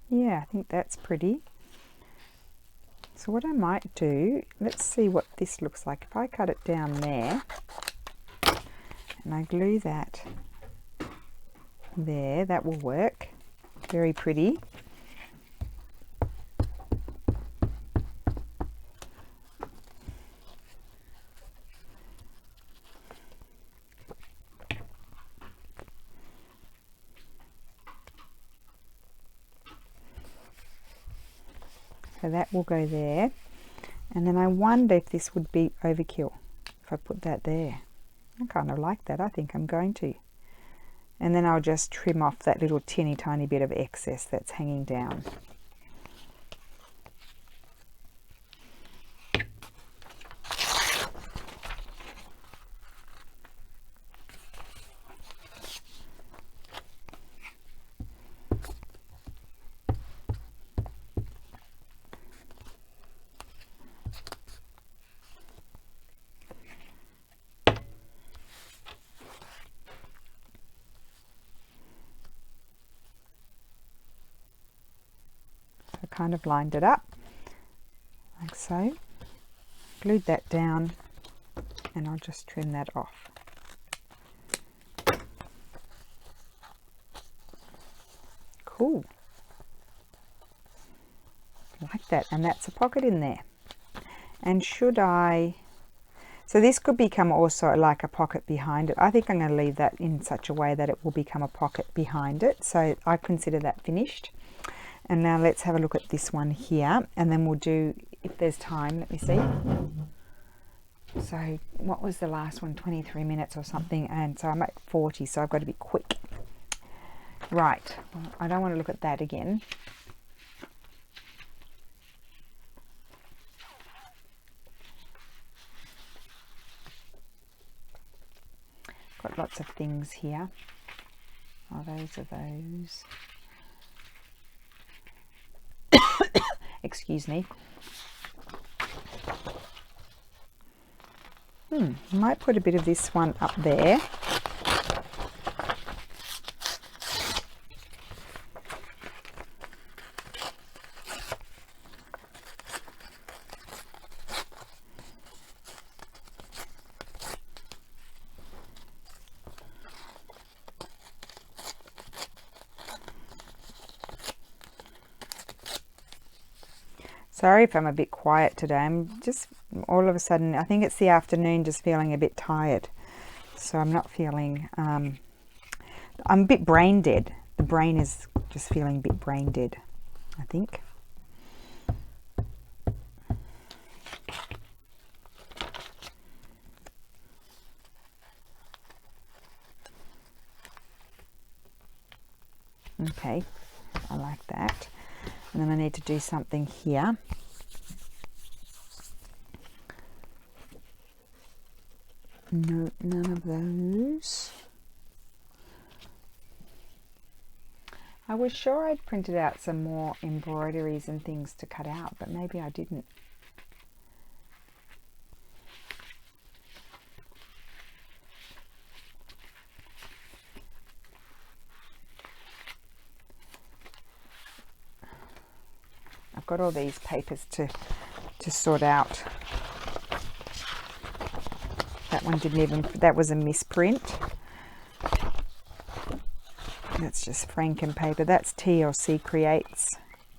Yeah, I think that's pretty. So what I might do, let's see what this looks like. If I cut it down there and I glue that there, that will work. Very pretty. So that will go there. And then I wonder if this would be overkill if I put that there. I kind of like that. I think I'm going to. And then I'll just trim off that little tiny bit of excess that's hanging down. I kind of lined it up like so, glued that down, and I'll just trim that off. Cool. like that, and that's a pocket in there. And should I, so this could become also like a pocket behind it. I think I'm going to leave that in such a way that it will become a pocket behind it. So I consider that finished. And now let's have a look at this one here, and then we'll do, if there's time, let me see. So what was the last one? 23 minutes or something, and so I'm at 40, so I've got to be quick. Right, well, I don't want to look at that again. Got lots of things here. Oh, those are those. Excuse me. Might put a bit of this one up there. Sorry if I'm a bit quiet today. I'm just all of a sudden, I think it's the afternoon, just feeling a bit tired. So I'm not feeling, I'm a bit brain dead. The brain is just feeling a bit brain dead, I think. Okay, I like that. And then I need to do something here. No, none of those. I was sure I'd printed out some more embroideries and things to cut out, but maybe I didn't. I've got all these papers to sort out. That one didn't even, that was a misprint. That's just Franken paper. That's TLC Creates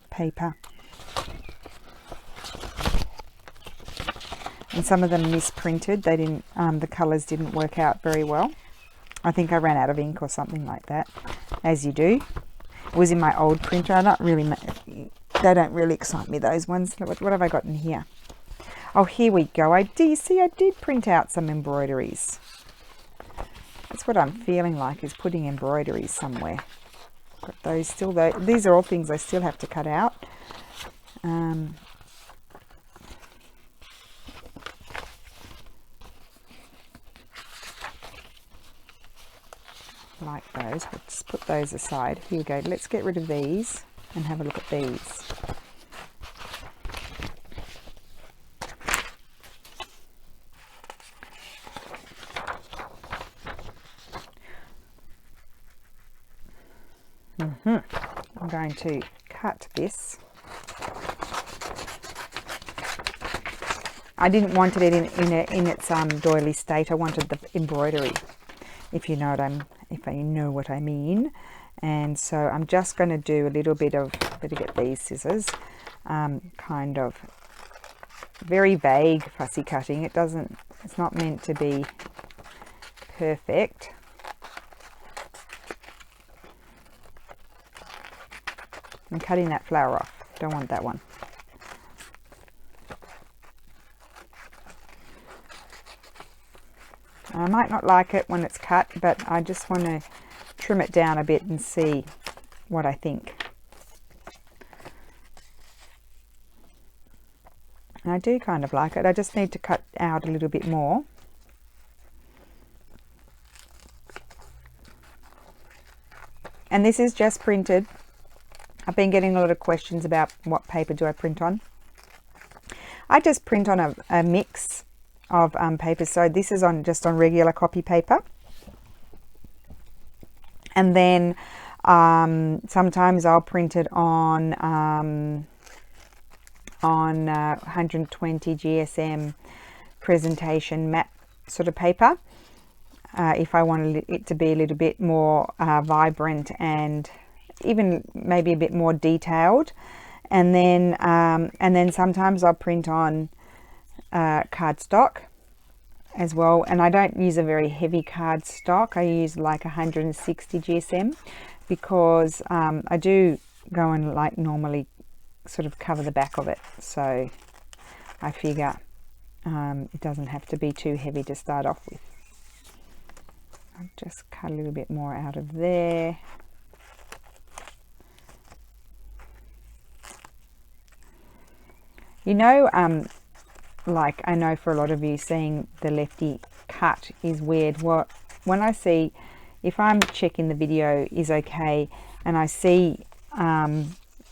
paper. And some of them misprinted. They didn't, the colours didn't work out very well. I think I ran out of ink or something like that, as you do. It was in my old printer. I'm not really, they don't really excite me, those ones. What have I got in here? Oh, here we go. I did print out some embroideries. That's what I'm feeling like, is putting embroideries somewhere. Got those still, though. These are all things I still have to cut out. Like those. Let's put those aside. Here we go. Let's get rid of these and have a look at these. I'm going to cut this. I didn't want it in its doily state. I wanted the embroidery, if you know what I mean. And so I'm just going to do a little bit of, better get these scissors, kind of very vague fussy cutting. It's not meant to be perfect. I'm cutting that flower off. Don't want that one. I might not like it when it's cut, but I just want to trim it down a bit and see what I think. And I do kind of like it. I just need to cut out a little bit more. And this is just printed. I've been getting a lot of questions about what paper do I print on. I just print on a mix of papers. So this is just on regular copy paper. And then sometimes I'll print it on 120 GSM presentation matte sort of paper. If I want it to be a little bit more vibrant and even maybe a bit more detailed. And then sometimes I'll print on cardstock as well, and I don't use a very heavy cardstock. I use like 160 GSM because I do go and like normally sort of cover the back of it, so I figure it doesn't have to be too heavy to start off with. I'll just cut a little bit more out of there. You know, like I know for a lot of you, seeing the lefty cut is weird. When I see, if I'm checking the video is okay and I see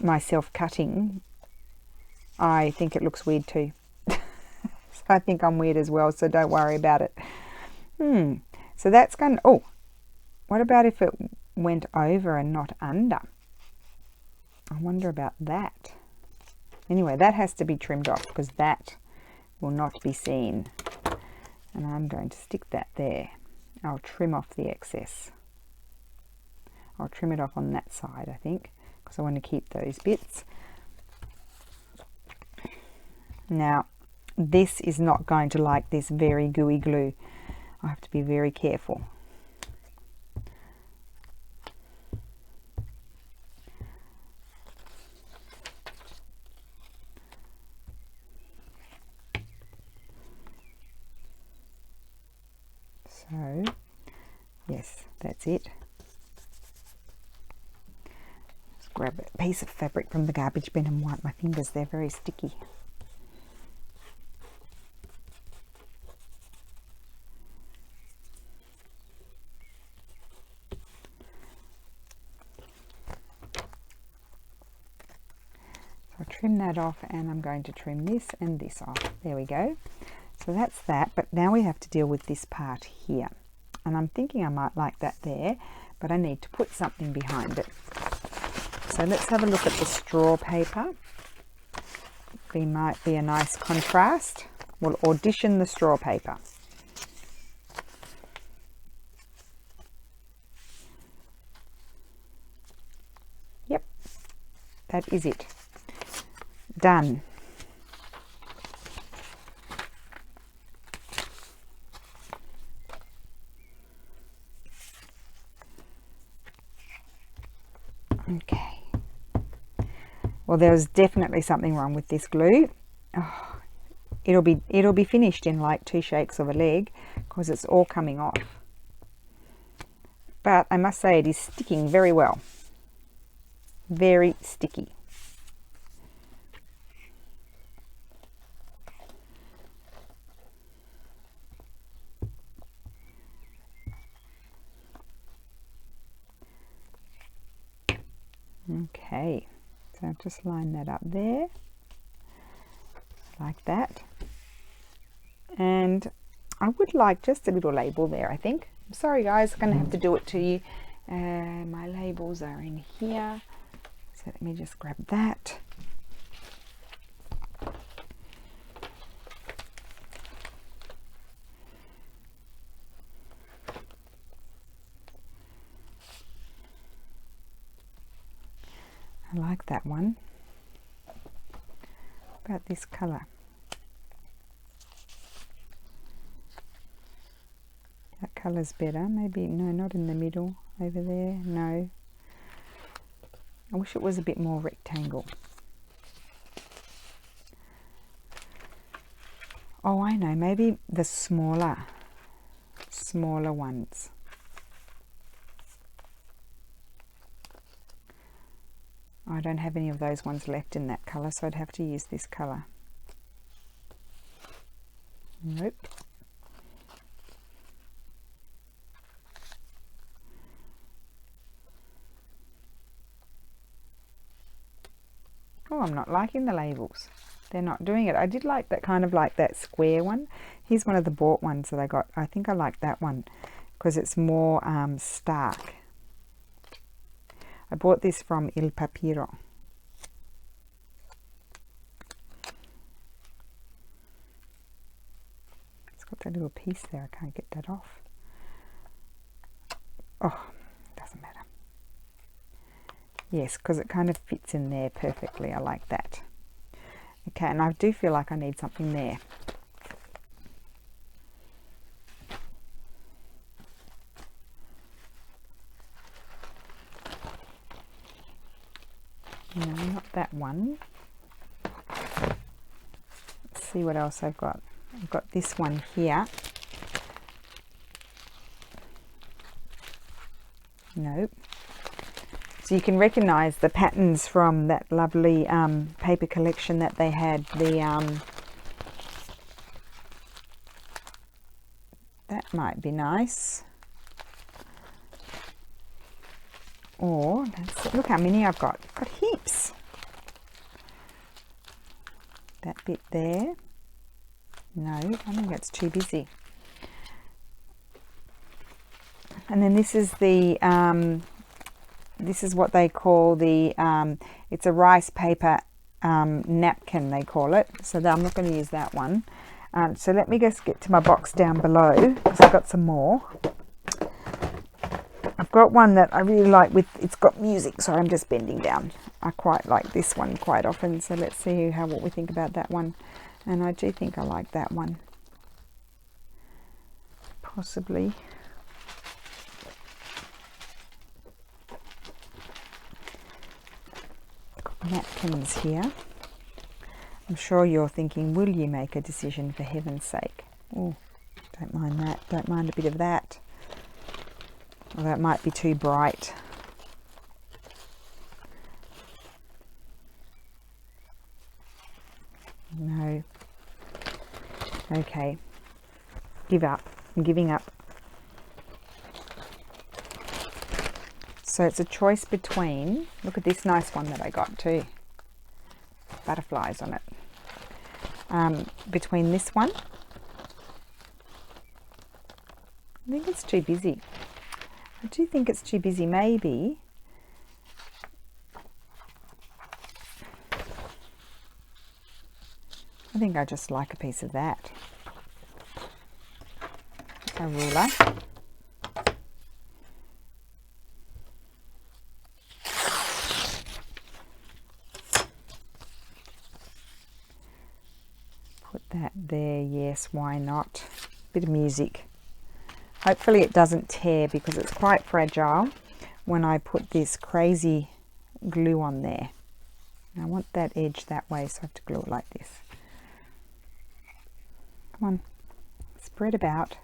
myself cutting, I think it looks weird too. So I think I'm weird as well, so don't worry about it. So that's going to, oh, what about if it went over and not under? I wonder about that. Anyway, that has to be trimmed off because that will not be seen. And I'm going to stick that there. I'll trim off the excess. I'll trim it off on that side, I think, because I want to keep those bits. Now, this is not going to like this very gooey glue. I have to be very careful. So, yes, that's it. Just grab a piece of fabric from the garbage bin and wipe my fingers. They're very sticky. So I'll trim that off, and I'm going to trim this and this off. There we go. So that's that, but now we have to deal with this part here. And I'm thinking I might like that there, but I need to put something behind it. So let's have a look at the straw paper. It might be a nice contrast. We'll audition the straw paper. Yep, that is it. Done. Okay. Well, there's definitely something wrong with this glue. Oh, it'll be finished in like 2 shakes of a leg because it's all coming off. But I must say it is sticking very well. Very sticky. Okay, so I've just lined that up there, like that. And I would like just a little label there, I think. I'm sorry guys, I'm going to have to do it to you. My labels are in here, so let me just grab that. I like that one. About this colour. That colour's better. Maybe, no, not in the middle. Over there, no. I wish it was a bit more rectangle. Oh, I know, maybe the smaller ones. I don't have any of those ones left in that colour, so I'd have to use this colour. Nope. Oh, I'm not liking the labels. They're not doing it. I did like that, kind of like that square one. Here's one of the bought ones that I got. I think I like that one because it's more stark. I bought this from Il Papiro. It's got that little piece there. I can't get that off. Oh, doesn't matter. Yes, because it kind of fits in there perfectly. I like that. Okay, and I do feel like I need something there. No, not that one. Let's see what else I've got. I've got this one here. Nope. So you can recognize the patterns from that lovely paper collection that they had. That might be nice. Or, look how many I've got. I've got heaps. That bit there. No, I think that's too busy. And then this is the, this is what they call the, it's a rice paper napkin, they call it. So I'm not going to use that one. So let me just get to my box down below, because I've got some more. I've got one that I really like with, it's got music, so I'm just bending down. I quite like this one quite often, so let's see what we think about that one. And I do think I like that one. Possibly. Got napkins here. I'm sure you're thinking, will you make a decision for heaven's sake? Oh, don't mind that. Don't mind a bit of that. Well, that might be too bright. No. Okay. Give up. I'm giving up. So it's a choice between, look at this nice one that I got too. Butterflies on it. Between this one. I think it's too busy. I do think it's too busy, maybe. I think I just like a piece of that. A ruler. Put that there, yes, why not? Bit of music. Hopefully it doesn't tear because it's quite fragile when I put this crazy glue on there. I want that edge that way, so I have to glue it like this. Come on, spread about.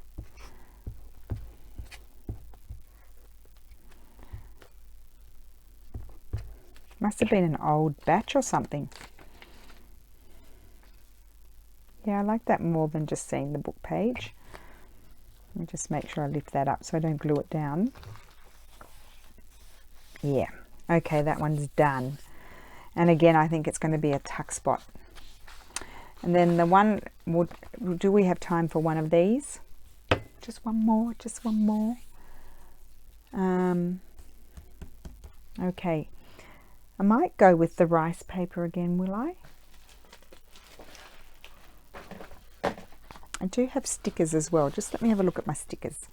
Must have been an old batch or something. Yeah, I like that more than just seeing the book page. Let me just make sure I lift that up so I don't glue it down. Yeah, okay, that one's done. And again, I think it's going to be a tuck spot. And then the one, do we have time for one of these? Just one more, just one more. Okay, I might go with the rice paper again, will I? I do have stickers as well. Just let me have a look at my stickers.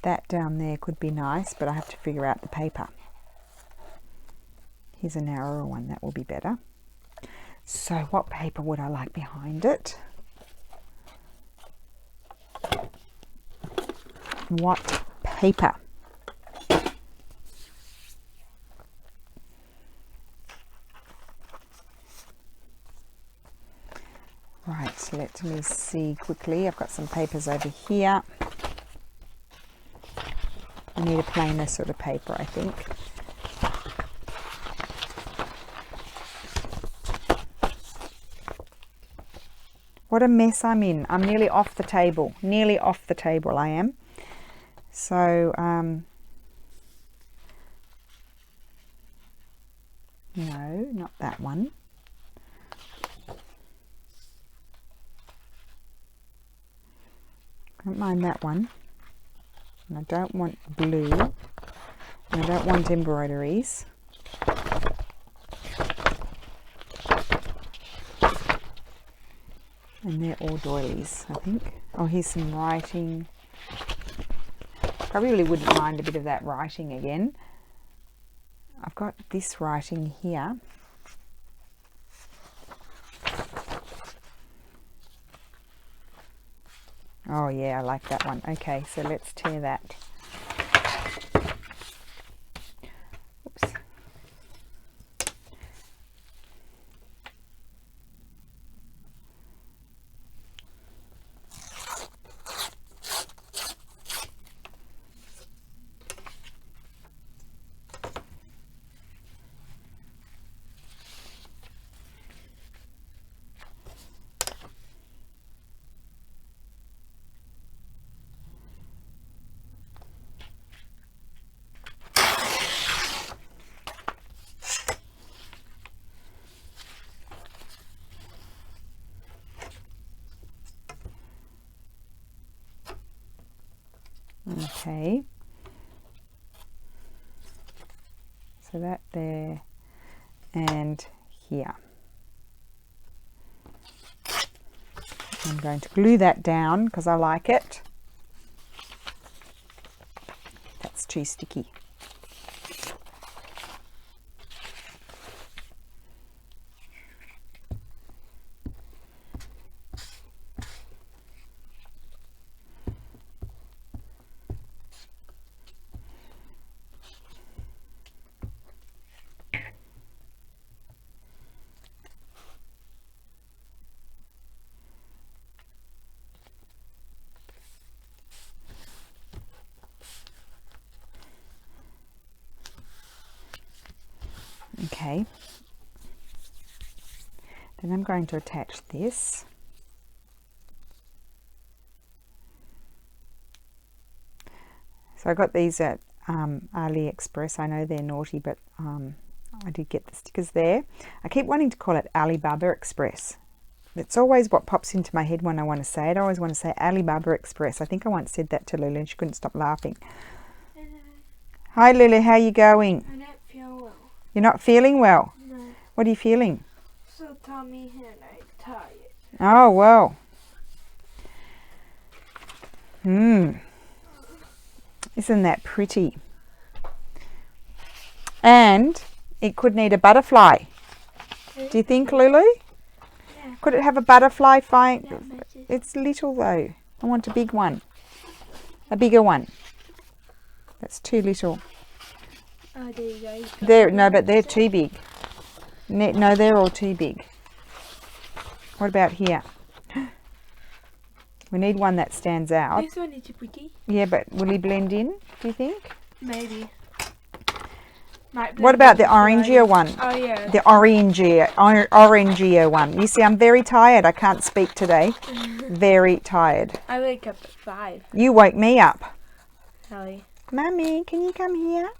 That down there could be nice, but I have to figure out the paper. Here's a narrower one, that will be better. So what paper would I like behind it? What paper? Right, so let me see quickly. I've got some papers over here. I need a plainer sort of paper, I think. What a mess I'm in. I'm nearly off the table. Nearly off the table I am. So, no, not that one. I don't mind that one. And I don't want blue. And I don't want embroideries. And they're all doilies, I think. Oh, here's some writing. Probably wouldn't mind a bit of that writing again. I've got this writing here. Oh yeah, I like that one. Okay, so let's tear that. Oops. Okay, so that there and here. I'm going to glue that down because I like it. That's too sticky. Okay, then I'm going to attach this. So I got these at AliExpress. I know they're naughty, but I did get the stickers there. I keep wanting to call it Alibaba Express. It's always what pops into my head when I want to say it. I always want to say Alibaba Express. I think I once said that to Lulu and she couldn't stop laughing. Hello. Hi Lulu, how are you going? I don't feel well. You're not feeling well? No. What are you feeling? So tummy and I'm tired. Oh, well. Isn't that pretty? And it could need a butterfly. Do you think, Lulu? Yeah. Could it have a butterfly flying? Yeah, It's little though. I want a big one. A bigger one. That's too little. Oh, there you go. No, but they're too big. No, they're all too big. What about here? We need one that stands out. This one is pretty. Yeah, but will he blend in, do you think? Maybe. What about the orangier one? Oh, yeah. The orangier one. You see, I'm very tired. I can't speak today. Very tired. I wake up at 5. You woke me up. Ellie. Mummy, can you come here?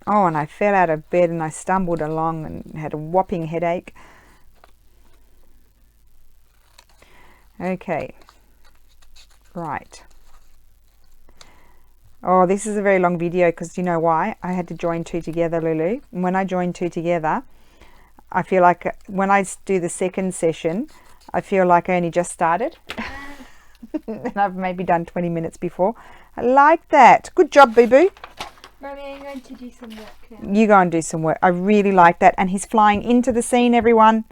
Oh, and I fell out of bed and I stumbled along and had a whopping headache. Okay. Right. Oh, this is a very long video because you know why? I had to join two together, Lulu. And when I join two together, I feel like when I do the second session, I feel like I only just started. And I've maybe done 20 minutes before. I like that. Good job, boo-boo. Mommy, I'm going to do some work now. You go and do some work. I really like that. And he's flying into the scene, everyone.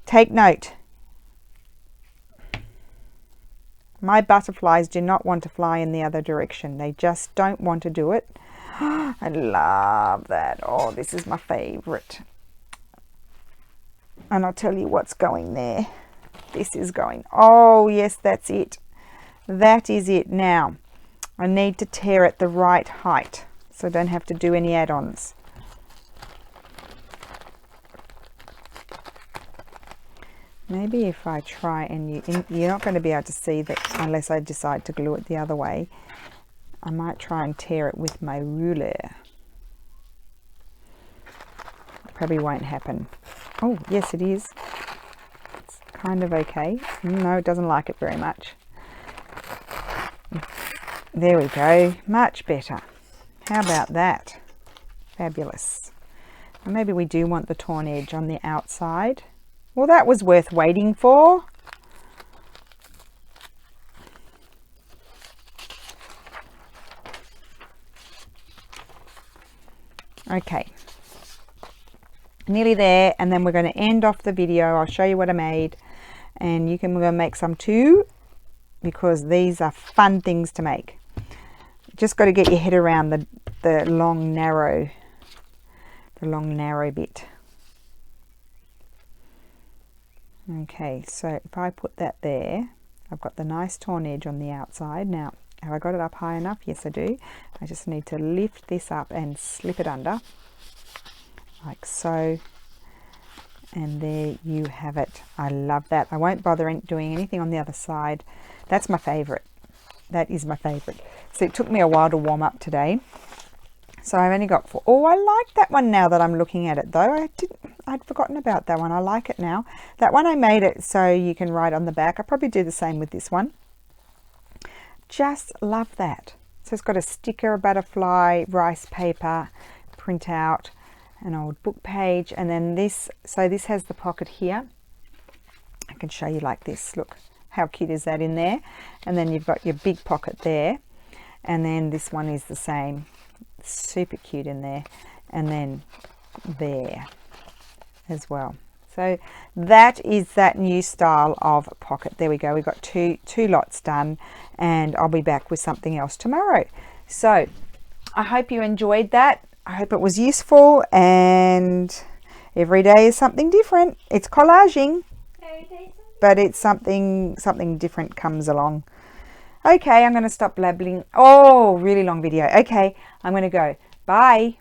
Take note. My butterflies do not want to fly in the other direction. They just don't want to do it. I love that. Oh, this is my favorite. And I'll tell you what's going there. This is going. Oh, yes, that's it. That is it. Now, I need to tear it the right height so I don't have to do any add-ons. Maybe if I try and you're not going to be able to see that unless I decide to glue it the other way. I might try and tear it with my ruler. Probably won't happen. Oh, yes it is. It's kind of okay. No, it doesn't like it very much. There we go. Much better. How about that? Fabulous. And maybe we do want the torn edge on the outside. Well, that was worth waiting for. Okay, nearly there, and then we're going to end off the video. I'll show you what I made, and we're going to make some too, because these are fun things to make. Just got to get your head around the long narrow bit. Okay, so if I put that there, I've got the nice torn edge on the outside. Now, have I got it up high enough? Yes, I do. I just need to lift this up and slip it under, like so. And there you have it. I love that. I won't bother doing anything on the other side. That's my favorite. That is my favorite. So it took me a while to warm up today. So I've only got 4. Oh, I like that one now that I'm looking at it though. I'd forgotten about that one. I like it now. That one I made it so you can write on the back. I'll probably do the same with this one. Just love that. So it's got a sticker, a butterfly, rice paper, print out, an old book page, and then this. So this has the pocket here. I can show you like this. Look, how cute is that in there? And then you've got your big pocket there, and then this one is the same. Super cute in there, and then there as well. So that is that new style of pocket. There we go. We've got two lots done, and I'll be back with something else tomorrow. So I hope you enjoyed that. I hope it was useful, and every day is something different. It's collaging, but it's something different comes along. Okay, I'm going to stop blabbling. Oh, really long video. Okay, I'm going to go. Bye.